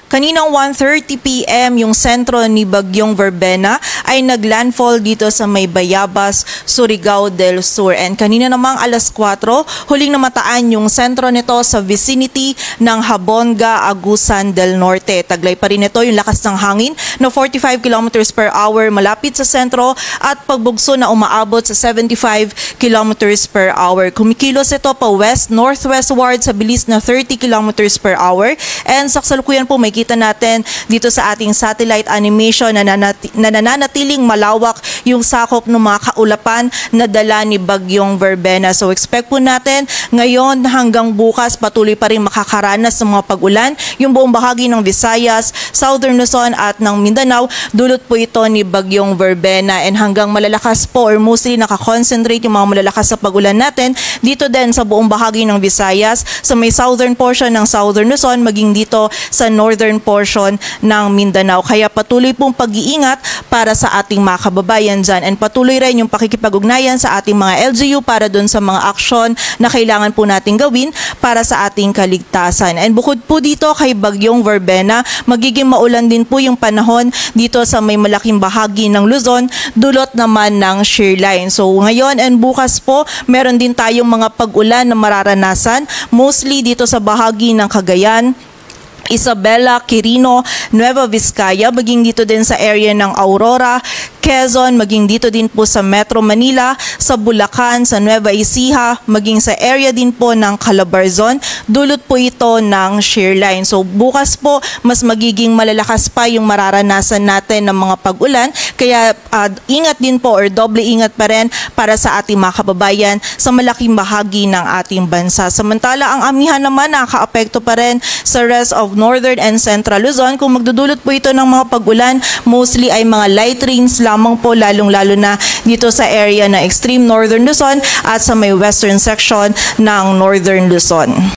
Kaninang 1:30 p.m. yung sentro ni Bagyong Verbena ay naglandfall dito sa may Bayabas, Surigao del Sur. And kanina namang alas 4, huling namataan yung sentro nito sa vicinity ng Habonga, Agusan del Norte. Taglay pa rin ito yung lakas ng hangin na 45 kilometers per hour malapit sa sentro at pagbugso na umaabot sa 75 kilometers per hour. Kumikilos ito pa west-northwestward sa bilis na 30 kilometers per hour. And sa kasalukuyan po may kita natin dito sa ating satellite animation na nananatiling malawak yung sakop ng mga kaulapan na dala ni Bagyong Verbena. So expect po natin ngayon hanggang bukas patuloy pa rin makakaranas ng mga pag-ulan. Yung buong bahagi ng Visayas, Southern Luzon at ng Mindanao, dulot po ito ni Bagyong Verbena. And hanggang malalakas po or mostly nakakonsentrate yung mga malalakas sa pag-ulan natin dito din sa buong bahagi ng Visayas, sa may southern portion ng Southern Luzon, maging dito sa northern portion ng Mindanao. Kaya patuloy pong pag-iingat para sa ating mga kababayan dyan. And patuloy rin yung pakikipag-ugnayan sa ating mga LGU para dun sa mga aksyon na kailangan po natin gawin para sa ating kaligtasan. And bukod po dito kay Bagyong Verbena, magiging maulan din po yung panahon dito sa may malaking bahagi ng Luzon, dulot naman ng shear line. So ngayon and bukas po, meron din tayong mga pag-ulan na mararanasan, mostly dito sa bahagi ng Cagayan, Isabela, Quirino, Nueva Vizcaya, maging dito din sa area ng Aurora, Quezon, maging dito din po sa Metro Manila, sa Bulacan, sa Nueva Ecija, maging sa area din po ng Calabarzon, dulot po ito ng shear line. So bukas po, mas magiging malalakas pa yung mararanasan natin ng mga pag-ulan, kaya ingat din po or doble ingat pa rin para sa ating mga kababayan sa malaking bahagi ng ating bansa. Samantala, ang amihan naman nakaka-apekto pa rin sa rest of Northern and Central Luzon. Kung magdudulot po ito ng mga pag-ulan, mostly ay mga light rains lamang po, lalong-lalo na dito sa area ng extreme Northern Luzon at sa may western section ng Northern Luzon.